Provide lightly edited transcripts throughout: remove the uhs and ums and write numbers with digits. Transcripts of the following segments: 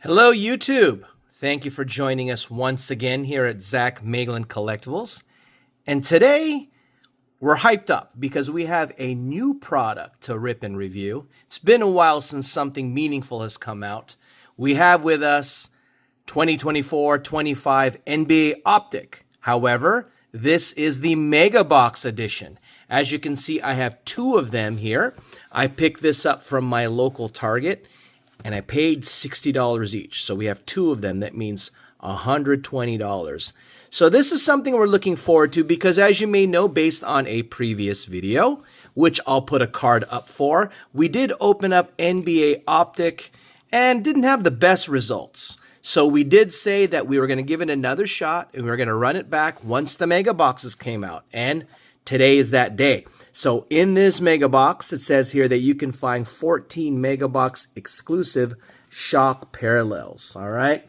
Hello, YouTube. Thank you for joining us once again here at Zach Magellan Collectibles. And today, we're hyped up because we have a new product to rip and review. It's been a while since something meaningful has come out. We have with us 2024-25 NBA Optic. However, this is the Mega Box edition. As you can see, I have two of them here. I picked this up from my local Target, and I paid $60 each. So we have two of them. That means $120. So this is something we're looking forward to because, as you may know, based on a previous video, which I'll put a card up for, we did open up NBA Optic and didn't have the best results. So we did say that we were going to give it another shot and we were going to run it back once the Mega Boxes came out. And today is that day. So in this Mega Box, it says here that you can find 14 Mega Box exclusive shock parallels. All right.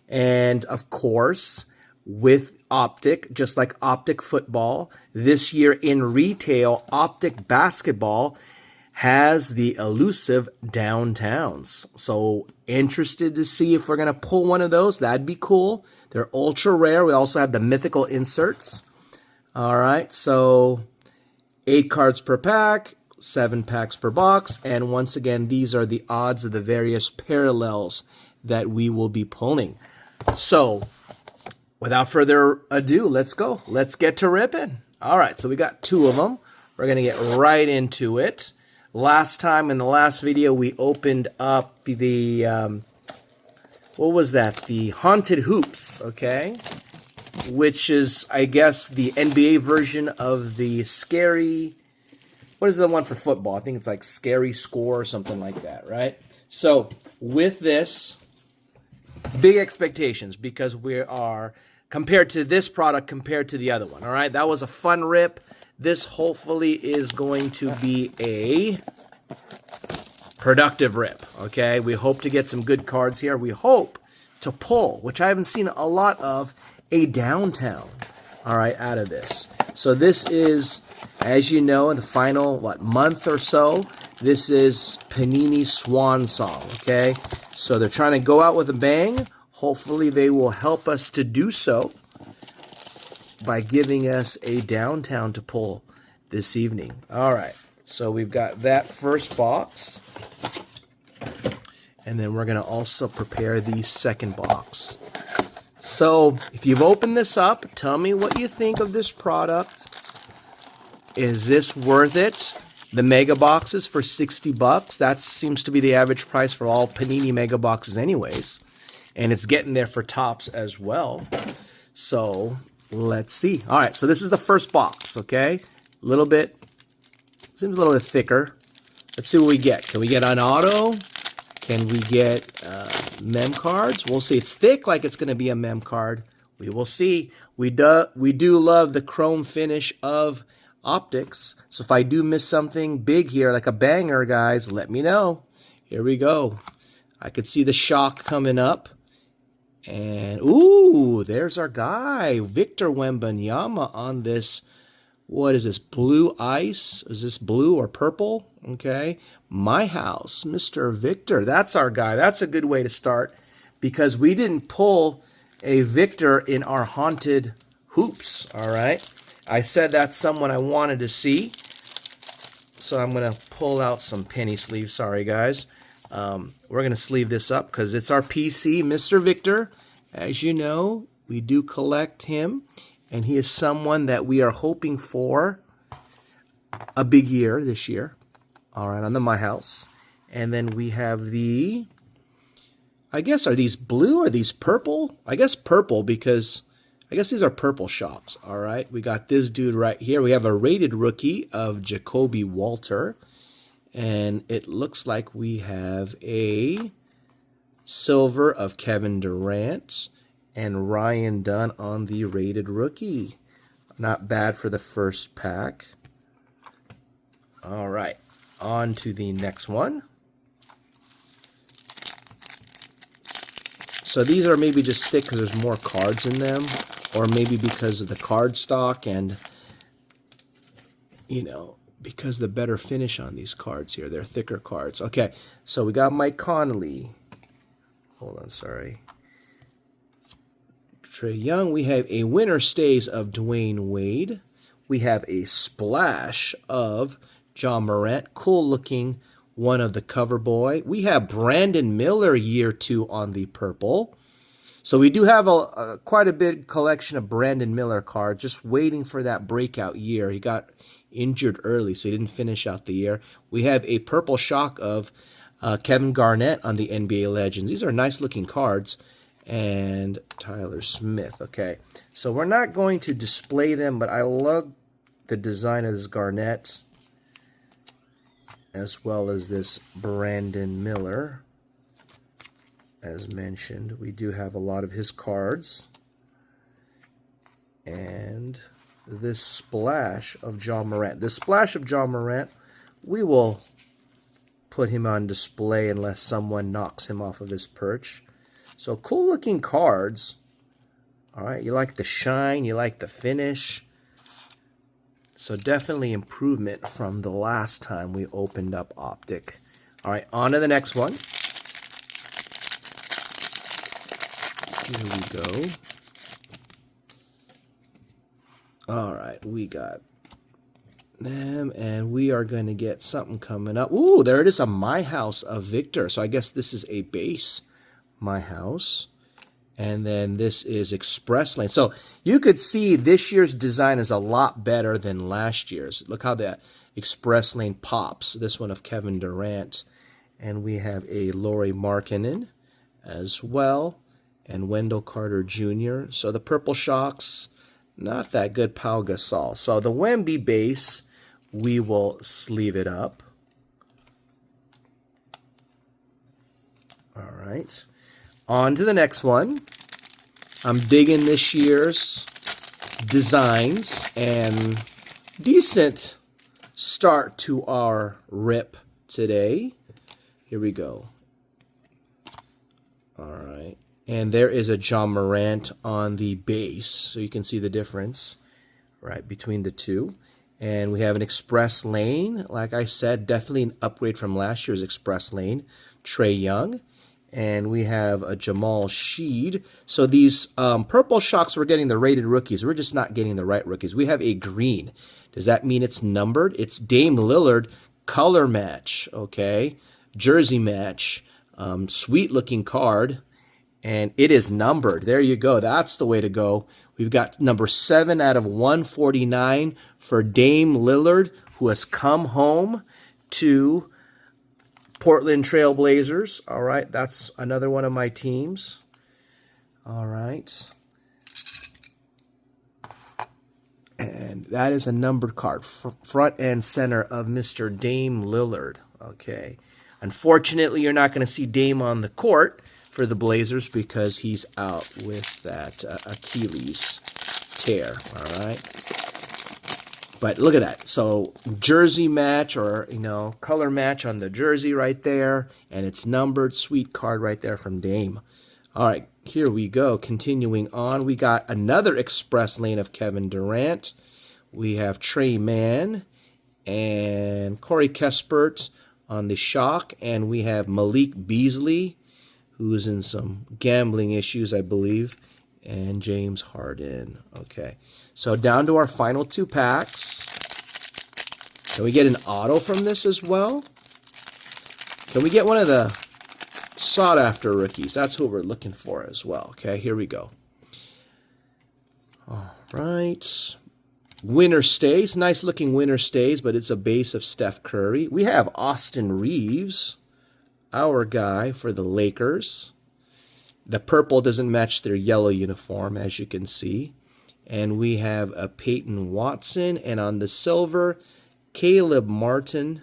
And of course, with Optic, just like Optic football, this year in retail, Optic basketball has the elusive downtowns. So interested to see if we're going to pull one of those. That'd be cool. They're ultra rare. We also have the mythical inserts. All right. So 8 cards per pack, 7 packs per box. And once again, these are the odds of the various parallels that we will be pulling. So without further ado, let's go. Let's get to ripping. All right. So we got two of them. We're going to get right into it. Last time in the last video, we opened up the, what was that? The Haunted Hoops, okay? Which is, I guess, the NBA version of the Scary, what is the one for football? I think it's like Scary Score or something like that, right? So with this, big expectations because we are, compared to this product, compared to the other one, all right? That was a fun rip. This hopefully is going to be a productive rip, okay? We hope to get some good cards here. We hope to pull, which I haven't seen a lot of, a downtown, all right, out of this. So this is, as you know, in the final, month or so, this is Panini's swan song, okay? So they're trying to go out with a bang. Hopefully they will help us to do so by giving us a downtown to pull this evening. All right, so we've got that first box. And then we're going to also prepare the second box. So if you've opened this up, tell me what you think of this product. Is this worth it? The Mega Boxes for $60. That seems to be the average price for all Panini Mega Boxes anyways. And it's getting there for tops as well. So let's see. All right, so this is the first box, okay? A little bit, seems a little bit thicker. Let's see what we get. Can we get an auto? Can we get mem cards? We'll see. It's thick, like it's going to be a mem card. We will see. We do love the chrome finish of Optics. So if I do miss something big here, like a banger, guys, let me know. Here we go. I could see the shock coming up. And, ooh, there's our guy, Victor Wembanyama on this. What is this, blue ice? Is this blue or purple? Okay. My House, Mr. Victor. That's our guy. That's a good way to start because we didn't pull a Victor in our Haunted Hoops, all right? I said that's someone I wanted to see. So I'm going to pull out some penny sleeves. Sorry, guys. We're going to sleeve this up because it's our PC, Mr. Victor. As you know, we do collect him, and he is someone that we are hoping for a big year this year. All right, on the My House. And then we have the, I guess, are these blue or are these purple? I guess purple because, I guess these are purple shocks. All right, we got this dude right here. We have a rated rookie of Jacoby Walter. And it looks like we have a silver of Kevin Durant and Ryan Dunn on the rated rookie. Not bad for the first pack. All right, on to the next one. So these are maybe just thick because there's more cards in them, or maybe because of the card stock and, you know, because the better finish on these cards here. They're thicker cards. Okay, so we got Mike Conley. hold on, sorry. Trae Young. We have a winner stays of Dwayne Wade. We have a splash of John Morant. Cool looking one of the cover boy. We have Brandon Miller year 2 on the purple. So we do have quite a big collection of Brandon Miller cards, just waiting for that breakout year. He got injured early, so he didn't finish out the year. We have a purple shock of Kevin Garnett on the NBA Legends. These are nice looking cards. And Tyler Smith. Okay, so we're not going to display them, but I love the design of this Garnett as well as this Brandon Miller. As mentioned, we do have a lot of his cards. And this splash of John Morant. This splash of John Morant, we will put him on display unless someone knocks him off of his perch. So cool looking cards. All right, you like the shine, you like the finish. So definitely improvement from the last time we opened up Optic. All right, on to the next one. Here we go. All right, we got them, and we are going to get something coming up. Ooh, there it is, a My House of Victor. So I guess this is a base My House. And then this is Express Lane. So you could see this year's design is a lot better than last year's. Look how that Express Lane pops. This one of Kevin Durant. And we have a Lauri Markkanen as well. And Wendell Carter Jr. So the purple shocks, not that good. Pau Gasol. So the Wemby base, we will sleeve it up. All right. On to the next one. I'm digging this year's designs, and decent start to our rip today. Here we go. All right. And there is a John Morant on the base, so you can see the difference right between the two. And we have an Express Lane. Like I said, definitely an upgrade from last year's Express Lane. Trae Young. And we have a Jamal Sheed. So these purple shocks, we're getting the rated rookies. We're just not getting the right rookies. We have a green. Does that mean it's numbered? It's Dame Lillard color match, okay? Jersey match. Sweet looking card. And it is numbered. There you go. That's the way to go. We've got number 7 out of 149 for Dame Lillard, who has come home to Portland Trail Blazers. All right, that's another one of my teams. All right. And that is a numbered card, front and center of Mr. Dame Lillard. Okay. Unfortunately, you're not going to see Dame on the court for the Blazers because he's out with that Achilles tear. All right. But look at that. So jersey match, or, you know, color match on the jersey right there. And it's numbered. Sweet card right there from Dame. All right, here we go. Continuing on, we got another Express Lane of Kevin Durant. We have Trey Mann and Corey Kispert on the shock. And we have Malik Beasley, who's in some gambling issues, I believe, and James Harden. Okay, so down to our final 2 packs. Can we get an auto from this as well? Can we get one of the sought-after rookies? That's what we're looking for as well. Okay, here we go. All right. Winner stays. Nice-looking winner stays, but it's a base of Steph Curry. We have Austin Reeves, our guy for the Lakers. The purple doesn't match their yellow uniform, as you can see. And we have a Peyton Watson. And on the silver, Caleb Martin.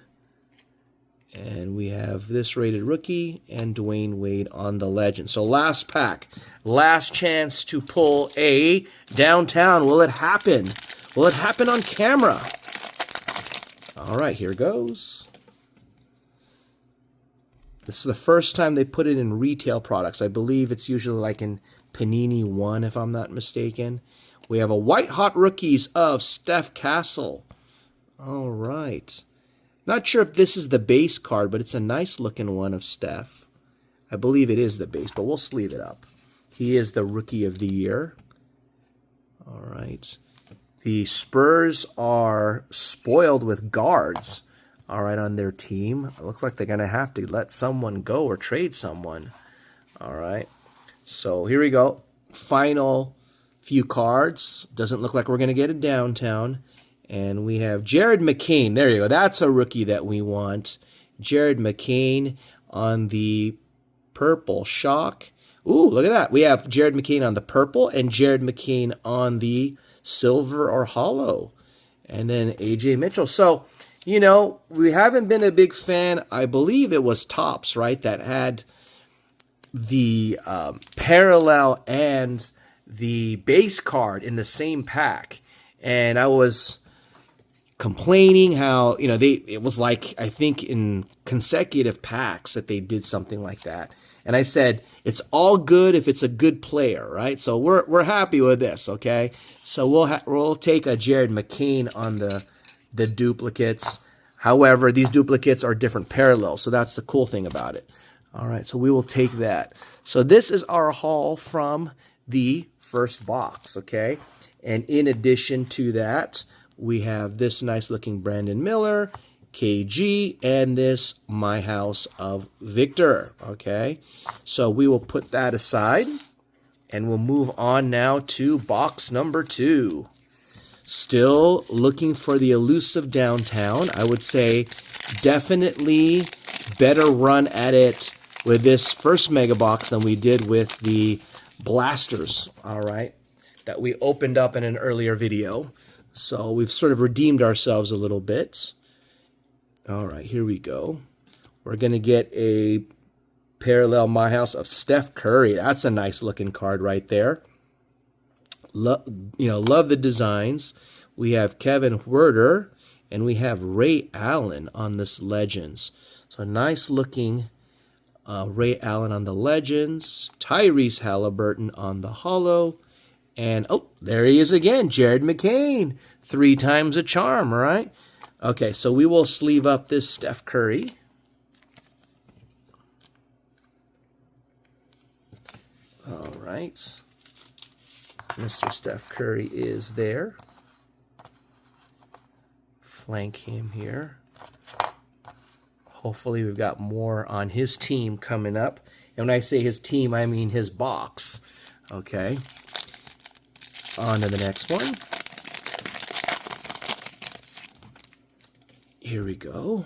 And we have this rated rookie and Dwayne Wade on the legend. So last pack. Last chance to pull a downtown. Will it happen? Will it happen on camera? All right, here goes. This is the first time they put it in retail products. I believe it's usually like in Panini 1, if I'm not mistaken. We have a White Hot Rookies of Steph Castle. All right. Not sure if this is the base card, but it's a nice looking one of Steph. I believe it is the base, but we'll sleeve it up. He is the Rookie of the Year. All right. The Spurs are spoiled with guards, all right, on their team. It looks like they're going to have to let someone go or trade someone. All right. So here we go. Final few cards. Doesn't look like we're going to get a downtown. And we have Jared McCain. There you go. That's a rookie that we want. Jared McCain on the purple shock. Ooh, look at that. We have Jared McCain on the purple and Jared McCain on the silver or hollow. And then A.J. Mitchell. So, you know, we haven't been a big fan. I believe it was Topps, right, that had the parallel and the base card in the same pack. And I was complaining how, you know, it was like, I think in consecutive packs that they did something like that. And I said, it's all good if it's a good player, right? So we're happy with this, okay? So we'll take a Jared McCain on the duplicates. However, these duplicates are different parallels, so that's the cool thing about it. All right, so we will take that. So this is our haul from the first box, okay? And in addition to that, we have this nice looking Brandon Miller, KG, and this My House of Victor, okay? So we will put that aside, and we'll move on now to box number 2. Still looking for the elusive downtown. I would say definitely better run at it with this first mega box than we did with the blasters, all right, that we opened up in an earlier video. So we've sort of redeemed ourselves a little bit. All right, here we go. We're going to get a parallel My House of Steph Curry. That's a nice looking card right there. Love the designs. We have Kevin Huerter and we have Ray Allen on this Legends. So nice looking Ray Allen on the Legends. Tyrese Halliburton on the Hollow. And, oh, there he is again, Jared McCain. 3 times a charm, all right? Okay, so we will sleeve up this Steph Curry. All right. Mr. Steph Curry is there. Flank him here. Hopefully we've got more on his team coming up. And when I say his team, I mean his box. Okay. On to the next one. Here we go.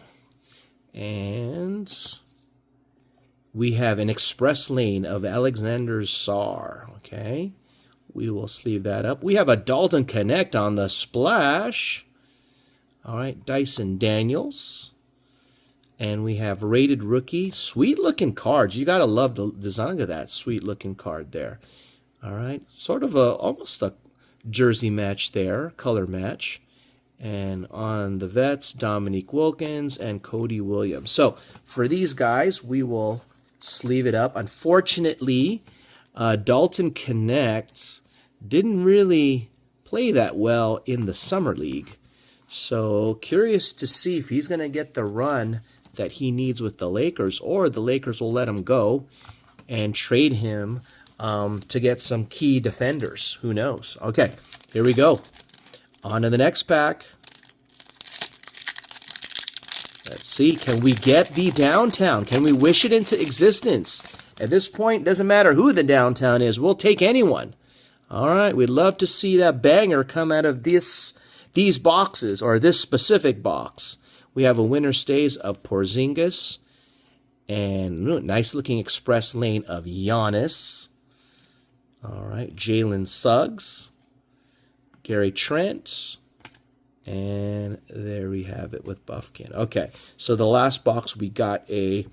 And we have an express lane of Alexander Sarr. Okay. We will sleeve that up. We have a Dalton Connect on the splash. All right, Dyson Daniels. And we have Rated Rookie. Sweet looking cards. You got to love the design of that sweet looking card there. All right, sort of almost a jersey match there, color match. And on the vets, Dominique Wilkins and Cody Williams. So for these guys, we will sleeve it up. Unfortunately, Dalton Connect didn't really play that well in the Summer League. So curious to see if he's going to get the run that he needs with the Lakers, or the Lakers will let him go and trade him to get some key defenders. Who knows? Okay, here we go. On to the next pack. Let's see, can we get the downtown? Can we wish it into existence? At this point, it doesn't matter who the downtown is. We'll take anyone. All right, we'd love to see that banger come out of these boxes, or this specific box. We have a winner stays of Porzingis, and nice looking express lane of Giannis. All right, Jalen Suggs, Gary Trent, and there we have it with Buffkin. Okay, so the last box we got a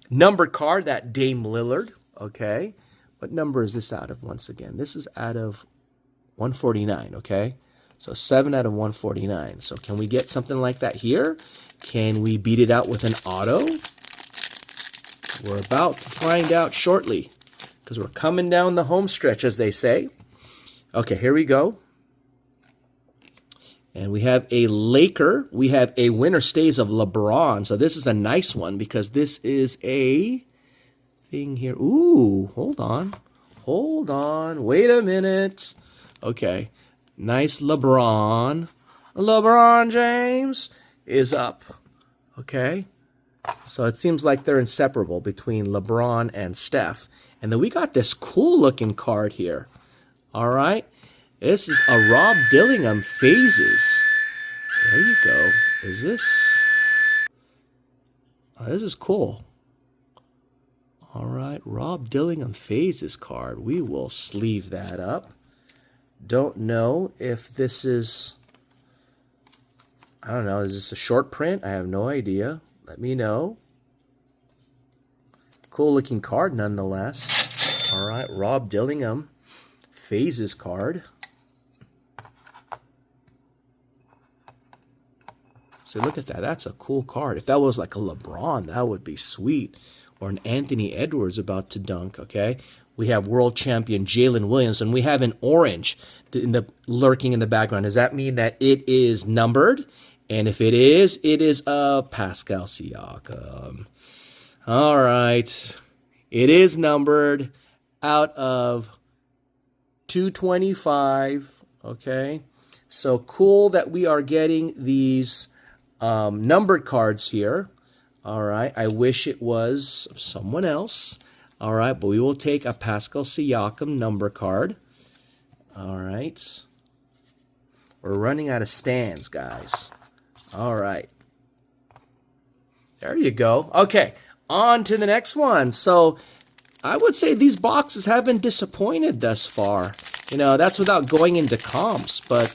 numbered card, that Dame Lillard. Okay, what number is this out of once again? This is out of 149, okay? So 7 out of 149. So can we get something like that here? Can we beat it out with an auto? We're about to find out shortly, because we're coming down the home stretch, as they say. Okay, here we go. And we have a Laker. We have a winner stays of LeBron. So this is a nice one, because this is a, I anything here? Ooh, hold on. Hold on. Wait a minute. Okay. Nice LeBron. LeBron James is up. Okay. So it seems like they're inseparable between LeBron and Steph. And then we got this cool looking card here. All right. This is a Rob Dillingham Phases. There you go. Is this? Oh, this is cool. All right. Rob Dillingham Phases card. We will sleeve that up. Don't know if this is... I don't know. Is this a short print? I have no idea. Let me know. Cool looking card nonetheless. All right, Rob Dillingham Phases card. So look at that. That's a cool card. If that was like a LeBron, that would be sweet. Or an Anthony Edwards about to dunk, okay? We have world champion Jalen Williams, and we have an orange lurking in the background. Does that mean that it is numbered? And if it is Pascal Siakam. All right. It is numbered out of 225. Okay. So cool that we are getting these numbered cards here. All right. I wish it was someone else. All right. But we will take a Pascal Siakam number card. All right. We're running out of stands, guys. All right. There you go. Okay, on to the next one. So I would say these boxes haven't disappointed thus far. You know, that's without going into comps, but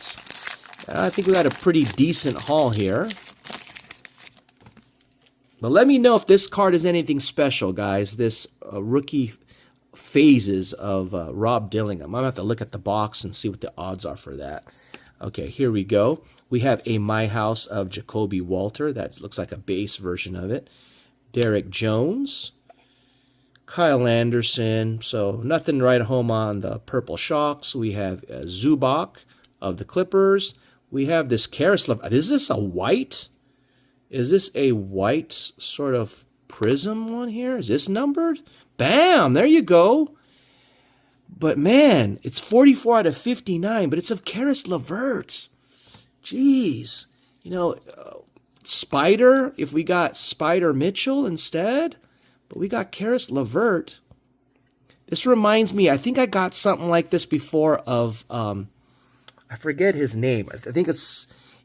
I think we got a pretty decent haul here. But let me know if this card is anything special, guys. This rookie phases of Rob Dillingham. I'm going to have to look at the box and see what the odds are for that. Okay, here we go. We have a My House of Jacoby Walter. That looks like a base version of it. Derek Jones. Kyle Anderson. So nothing to write home on the Purple Shocks. We have Zubac of the Clippers. We have this Karis LeVert. Is this a white? Is this a white sort of prism one here? Is this numbered? Bam! There you go. But man, it's 44 out of 59, but it's of Karis LeVert. Jeez. You know, Spider, if we got Spider Mitchell instead, but we got Karis LeVert. This reminds me, I think I got something like this before of, I forget his name. I think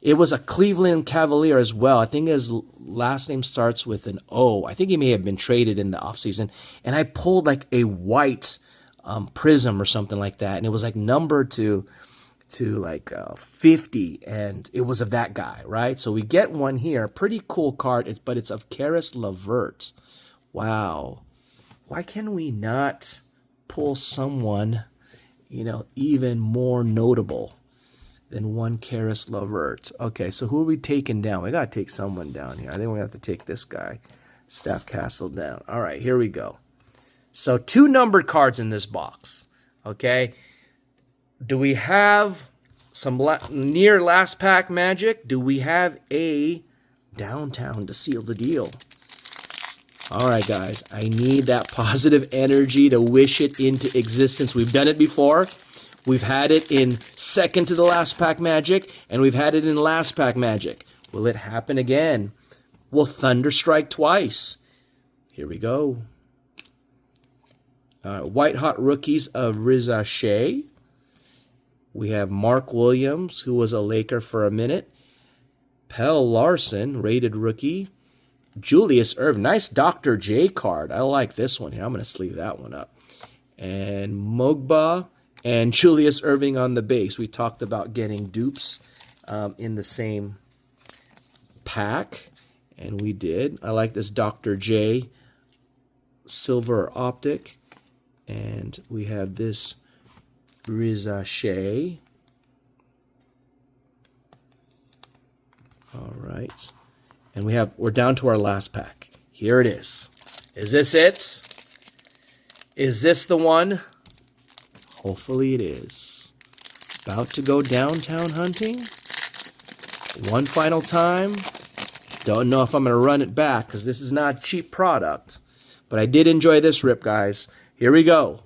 it was a Cleveland Cavalier as well. I think his last name starts with an O. I think he may have been traded in the offseason. And I pulled like a white prism or something like that. And it was like numbered to like 50, and it was of that guy, right? So we get one here, pretty cool card, but it's of Karis LeVert. Wow. Why can we not pull someone, you know, even more notable than one Karis LeVert? Okay, so who are we taking down? We got to take someone down here. I think we have to take this guy, Steph Castle, down. All right, here we go. So 2 numbered cards in this box, okay? Do we have some near last pack magic? Do we have a downtown to seal the deal? All right, guys. I need that positive energy to wish it into existence. We've done it before. We've had it in second to the last pack magic, and we've had it in last pack magic. Will it happen again? Will thunder strike twice? Here we go. White hot rookies of Riza Shea. We have Mark Williams, who was a Laker for a minute. Pell Larson, rated rookie. Julius Erving, nice Dr. J card. I like this one here. I'm going to sleeve that one up. And Mogba and Julius Erving on the base. We talked about getting dupes in the same pack, and we did. I like this Dr. J silver optic. And we have this Riza Shea. All right. And we're down to our last pack. Here it is. Is this it? Is this the one? Hopefully it is. About to go downtown hunting. One final time. Don't know if I'm going to run it back because this is not a cheap product. But I did enjoy this rip, guys. Here we go.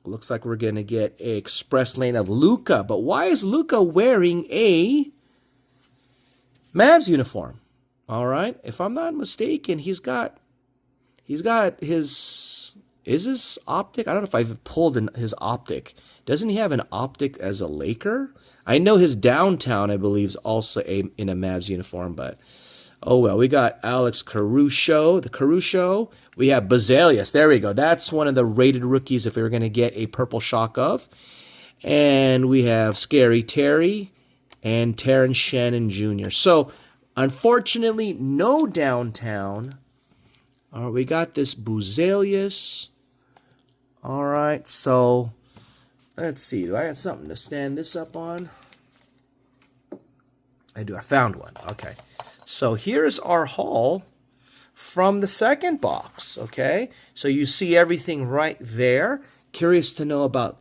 Looks like we're going to get a express lane of Luka. But why is Luka wearing a Mavs uniform? All right. If I'm not mistaken, he's got his, is his optic? I don't know if I've pulled in his optic. Doesn't he have an optic as a Laker? I know his downtown, I believe, is also in a Mavs uniform, but oh well. We got Alex Caruso, the Caruso. We have Bazalius. There we go. That's one of the rated rookies if we were going to get a purple shock of. And we have Scary Terry and Terrence Shannon Jr. So, unfortunately, no downtown. All right, we got this Bazalius. All right, so let's see. Do I have something to stand this up on? I do. I found one. Okay. So here's our haul from the second box, okay? So you see everything right there. Curious to know about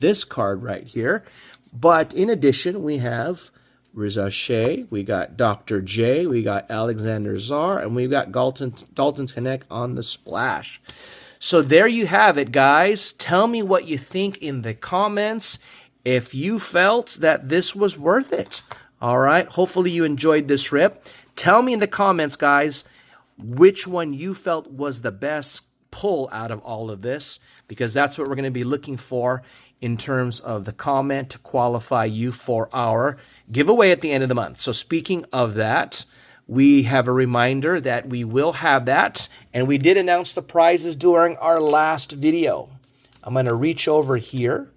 this card right here. But in addition, we have Reza Shea, we got Dr. J, we got Alexander Czar, and we've got Dalton Knecht on the splash. So there you have it, guys. Tell me what you think in the comments if you felt that this was worth it. All right, hopefully you enjoyed this rip. Tell me in the comments, guys, which one you felt was the best pull out of all of this, because that's what we're going to be looking for in terms of the comment to qualify you for our giveaway at the end of the month. So speaking of that, we have a reminder that we will have that, and we did announce the prizes during our last video. I'm going to reach over here,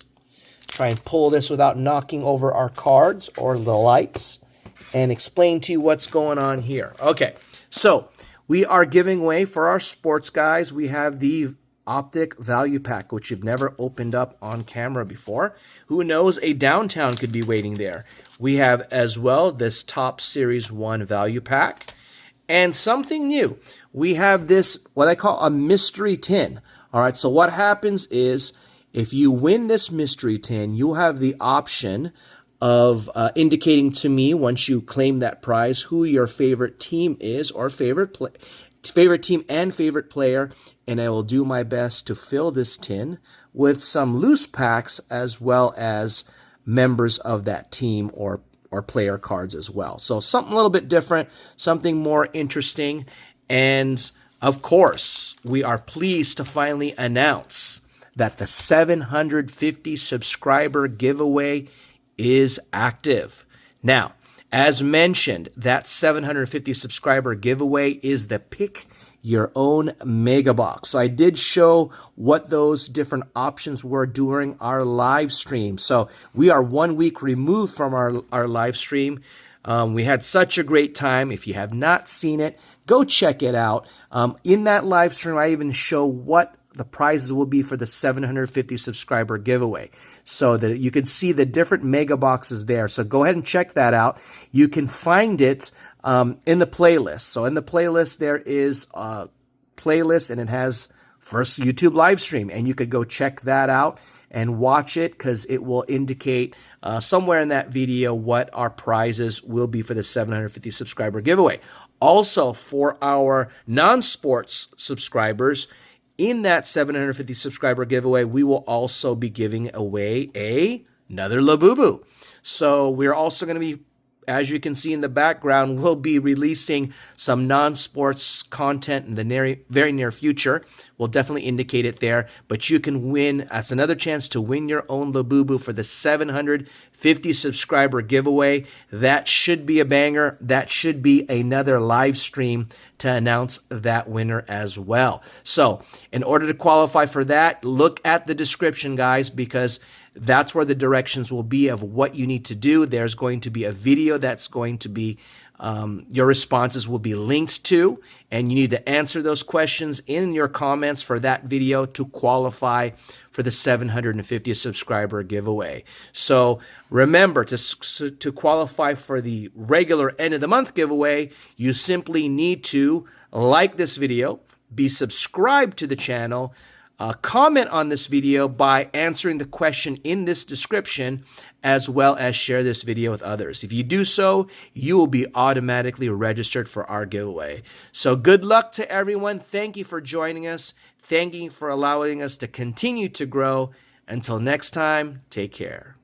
try and pull this without knocking over our cards or the lights, and explain to you what's going on here. Okay, so we are giving away for our sports guys. We have the Optic Value Pack, which you've never opened up on camera before. Who knows, a downtown could be waiting there. We have as well this Top Series 1 Value Pack. And something new, we have this, what I call a mystery tin. All right, so what happens is if you win this mystery tin, you'll have the option of indicating to me once you claim that prize who your favorite team is or favorite team and favorite player, and I will do my best to fill this tin with some loose packs as well as members of that team or player cards as well. So something a little bit different, something more interesting, and of course, we are pleased to finally announce that the 750 subscriber giveaway is active. Now, as mentioned, that 750 subscriber giveaway is the Pick Your Own Mega Box. So I did show what those different options were during our live stream. So we are 1 week removed from our live stream. We had such a great time. If you have not seen it, go check it out. In that live stream, I even show what the prizes will be for the 750 subscriber giveaway, so that you can see the different mega boxes there. So go ahead and check that out. You can find it in the playlist. So in the playlist, there is a playlist, and it has first YouTube live stream, and you could go check that out and watch it, because it will indicate somewhere in that video what our prizes will be for the 750 subscriber giveaway. Also, for our non-sports subscribers, in that 750 subscriber giveaway, we will also be giving away another labubu. So we're also going to be, as you can see in the background, we'll be releasing some non-sports content in the very near future. We'll definitely indicate it there, but you can win. That's another chance to win your own labubu for the 750 subscriber giveaway. That should be a banger. That should be another live stream to announce that winner as well. So in order to qualify for that, look at the description, guys, because that's where the directions will be of what you need to do. There's going to be a video that's going to be, your responses will be linked to, and you need to answer those questions in your comments for that video to qualify for the 750 subscriber giveaway. So remember, to qualify for the regular end of the month giveaway, you simply need to like this video, be subscribed to the channel, comment on this video by answering the question in this description, as well as share this video with others. If you do so, you will be automatically registered for our giveaway. So good luck to everyone. Thank you for joining us. Thank you for allowing us to continue to grow. Until next time, take care.